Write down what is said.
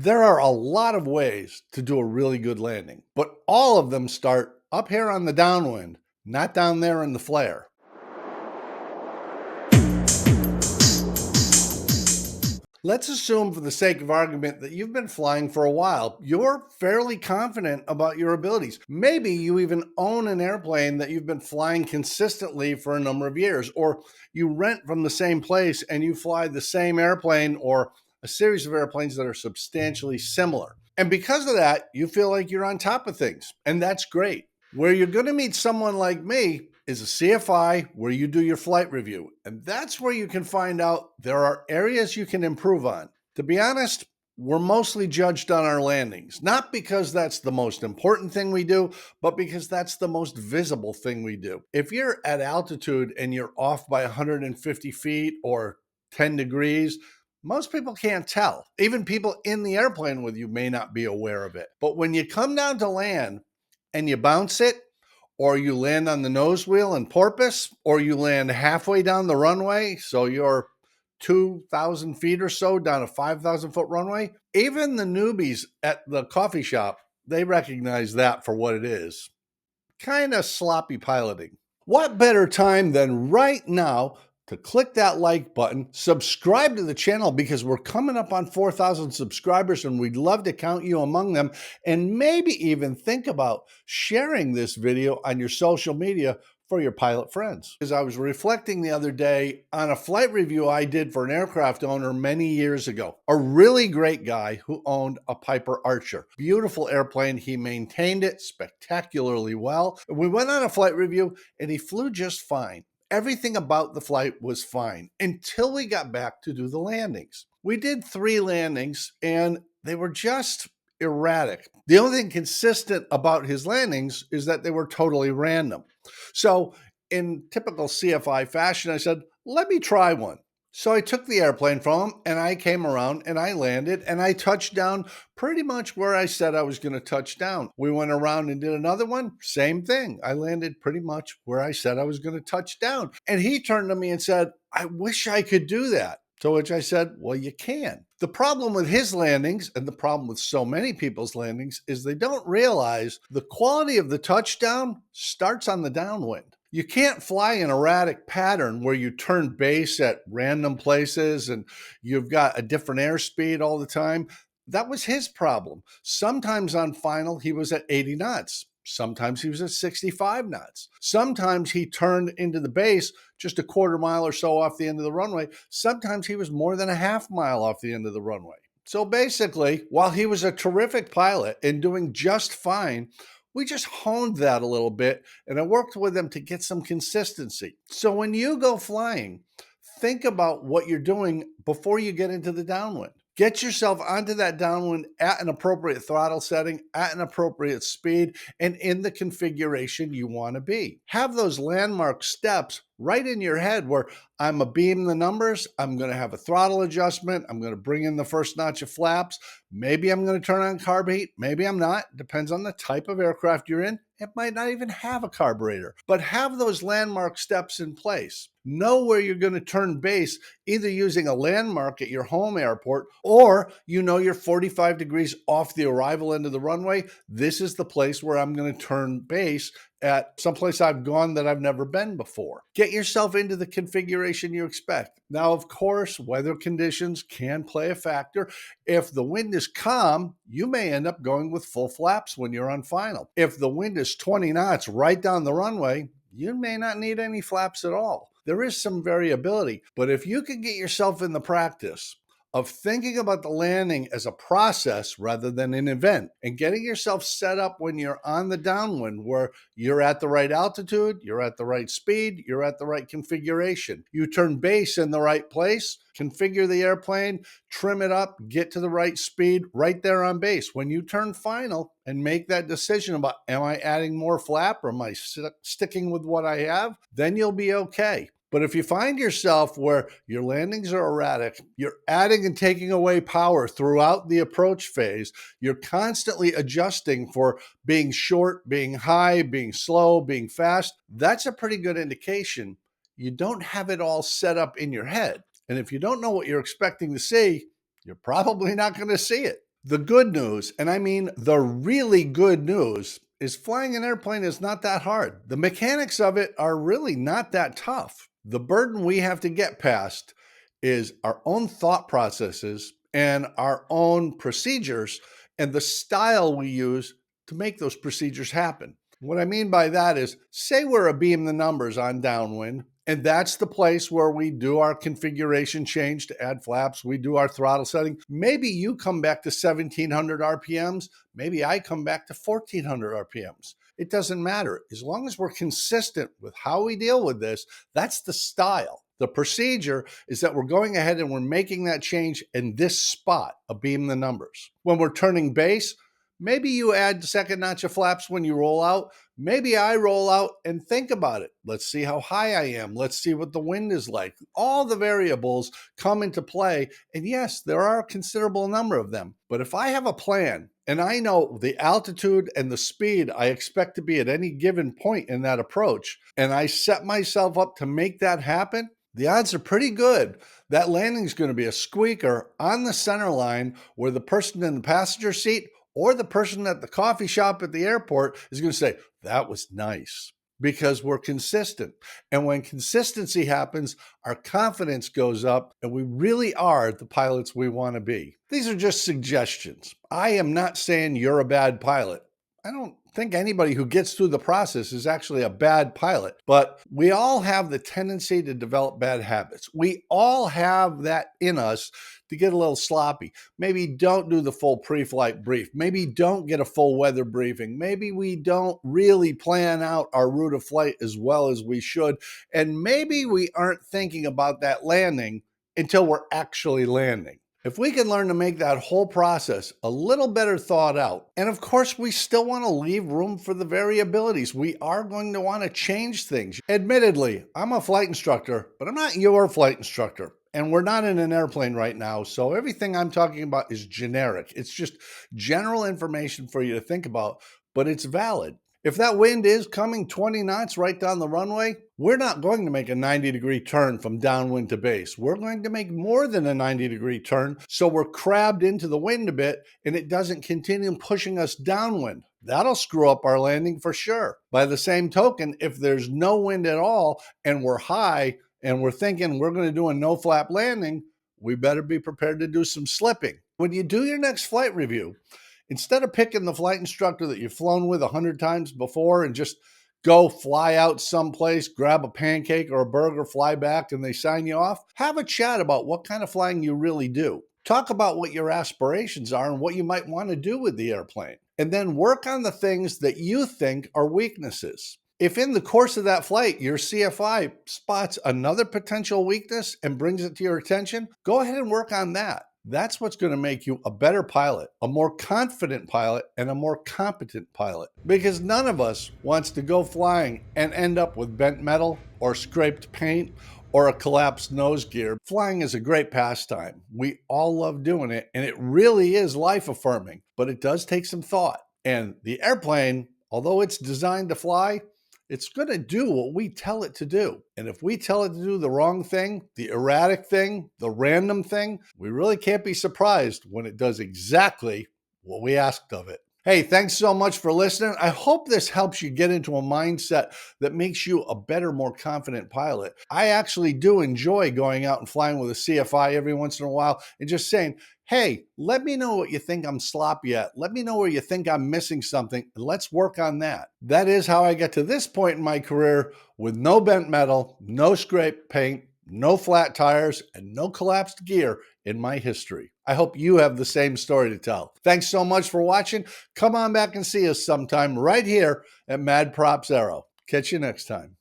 There are a lot of ways to do a really good landing, but all of them start up here on the downwind, not down there in the flare. Let's assume, for the sake of argument, that you've been flying for a while. You're fairly confident about your abilities. Maybe you even own an airplane that you've been flying consistently for a number of years, or you rent from the same place and you fly the same airplane or a series of airplanes that are substantially similar. And because of that, you feel like you're on top of things, and that's great. Where you're going to meet someone like me is a CFI where you do your flight review. And that's where you can find out there are areas you can improve on. To be honest, we're mostly judged on our landings, not because that's the most important thing we do, but because that's the most visible thing we do. If you're at altitude and you're off by 150 feet or 10 degrees, most people can't tell. Even people in the airplane with you may not be aware of it. But when you come down to land and you bounce it, or you land on the nose wheel in porpoise, or you land halfway down the runway, so you're 2,000 feet or so down a 5,000 foot runway, even the newbies at the coffee shop, they recognize that for what it is. Kind of sloppy piloting. What better time than right now to click that like button, subscribe to the channel because we're coming up on 4,000 subscribers and we'd love to count you among them, and maybe even think about sharing this video on your social media for your pilot friends. As I was reflecting the other day on a flight review I did for an aircraft owner many years ago, a really great guy who owned a Piper Archer. Beautiful airplane. He maintained it spectacularly well. We went on a flight review and he flew just fine. Everything about the flight was fine until we got back to do the landings. We did 3 landings and they were just erratic. The only thing consistent about his landings is that they were totally random. So in typical CFI fashion, I said, let me try one. So I took the airplane from him and I came around and I landed and I touched down pretty much where I said I was going to touch down. We went around and did another one. Same thing. I landed pretty much where I said I was going to touch down. And he turned to me and said, I wish I could do that. To which I said, well, you can. The problem with his landings, and the problem with so many people's landings, is they don't realize the quality of the touchdown starts on the downwind. You can't fly an erratic pattern where you turn base at random places and you've got a different airspeed all the time. That was his problem. Sometimes on final, he was at 80 knots. Sometimes he was at 65 knots. Sometimes he turned into the base just a quarter mile or so off the end of the runway. Sometimes he was more than a half mile off the end of the runway. So basically, while he was a terrific pilot and doing just fine, we just honed that a little bit, and I worked with him to get some consistency. So when you go flying, think about what you're doing before you get into the downwind. Get yourself onto that downwind at an appropriate throttle setting, at an appropriate speed, and in the configuration you want to be. Have those landmark steps right in your head where I'm going to beam the numbers, I'm going to have a throttle adjustment, I'm going to bring in the first notch of flaps, maybe I'm going to turn on carb heat, maybe I'm not, depends on the type of aircraft you're in. It might not even have a carburetor, but have those landmark steps in place. Know where you're going to turn base, either using a landmark at your home airport, or you know you're 45 degrees off the arrival end of the runway. This is the place where I'm going to turn base at someplace I've gone that I've never been before. Get yourself into the configuration you expect. Now, of course, weather conditions can play a factor. If the wind is calm, you may end up going with full flaps when you're on final. If the wind is 20 knots right down the runway, you may not need any flaps at all. There is some variability, but if you can get yourself in the practice of thinking about the landing as a process rather than an event, and getting yourself set up when you're on the downwind where you're at the right altitude, you're at the right speed, you're at the right configuration. You turn base in the right place, configure the airplane, trim it up, get to the right speed right there on base. When you turn final and make that decision about, am I adding more flap or am I sticking with what I have? Then you'll be okay. But if you find yourself where your landings are erratic, you're adding and taking away power throughout the approach phase, you're constantly adjusting for being short, being high, being slow, being fast, that's a pretty good indication you don't have it all set up in your head. And if you don't know what you're expecting to see, you're probably not going to see it. The good news, and I mean the really good news, is flying an airplane is not that hard. The mechanics of it are really not that tough. The burden we have to get past is our own thought processes and our own procedures and the style we use to make those procedures happen. What I mean by that is, say we're a beam the numbers on downwind, and that's the place where we do our configuration change to add flaps. We do our throttle setting. Maybe you come back to 1700 RPMs. Maybe I come back to 1400 RPMs. It doesn't matter. As long as we're consistent with how we deal with this, that's the style. The procedure is that we're going ahead and we're making that change in this spot, a beam the numbers. When we're turning base, maybe you add second notch of flaps when you roll out. Maybe I roll out and think about it. Let's see how high I am. Let's see what the wind is like. All the variables come into play. And yes, there are a considerable number of them. But if I have a plan and I know the altitude and the speed I expect to be at any given point in that approach, and I set myself up to make that happen, the odds are pretty good that landing is going to be a squeaker on the center line where the person in the passenger seat or the person at the coffee shop at the airport is going to say, that was nice, because we're consistent. And when consistency happens, our confidence goes up and we really are the pilots we want to be. These are just suggestions. I am not saying you're a bad pilot. I don't think anybody who gets through the process is actually a bad pilot, but we all have the tendency to develop bad habits. We all have that in us to get a little sloppy. Maybe don't do the full pre-flight brief. Maybe don't get a full weather briefing. Maybe we don't really plan out our route of flight as well as we should. And maybe we aren't thinking about that landing until we're actually landing. If we can learn to make that whole process a little better thought out, and of course we still want to leave room for the variabilities. We are going to want to change things. Admittedly, I'm a flight instructor, but I'm not your flight instructor. And we're not in an airplane right now, so everything I'm talking about is generic. It's just general information for you to think about, but it's valid. If that wind is coming 20 knots right down the runway, we're not going to make a 90-degree turn from downwind to base. We're going to make more than a 90-degree turn, so we're crabbed into the wind a bit and it doesn't continue pushing us downwind. That'll screw up our landing for sure. By the same token, if there's no wind at all and we're high and we're thinking we're going to do a no-flap landing, we better be prepared to do some slipping. When you do your next flight review, instead of picking the flight instructor that you've flown with 100 times before and just go fly out someplace, grab a pancake or a burger, fly back, and they sign you off, have a chat about what kind of flying you really do. Talk about what your aspirations are and what you might want to do with the airplane. And then work on the things that you think are weaknesses. If in the course of that flight, your CFI spots another potential weakness and brings it to your attention, go ahead and work on that. That's what's going to make you a better pilot, a more confident pilot, and a more competent pilot. Because none of us wants to go flying and end up with bent metal or scraped paint or a collapsed nose gear. Flying is a great pastime. We all love doing it, and it really is life-affirming, but it does take some thought. And the airplane, although it's designed to fly, it's going to do what we tell it to do. And if we tell it to do the wrong thing, the erratic thing, the random thing, we really can't be surprised when it does exactly what we asked of it. Hey, thanks so much for listening. I hope this helps you get into a mindset that makes you a better, more confident pilot. I actually do enjoy going out and flying with a CFI every once in a while and just saying, hey, let me know what you think I'm sloppy at. Let me know where you think I'm missing something, and let's work on that. That is how I get to this point in my career with no bent metal, no scraped paint, no flat tires, and no collapsed gear in my history. I hope you have the same story to tell. Thanks so much for watching. Come on back and see us sometime right here at MadPropsAero. Catch you next time.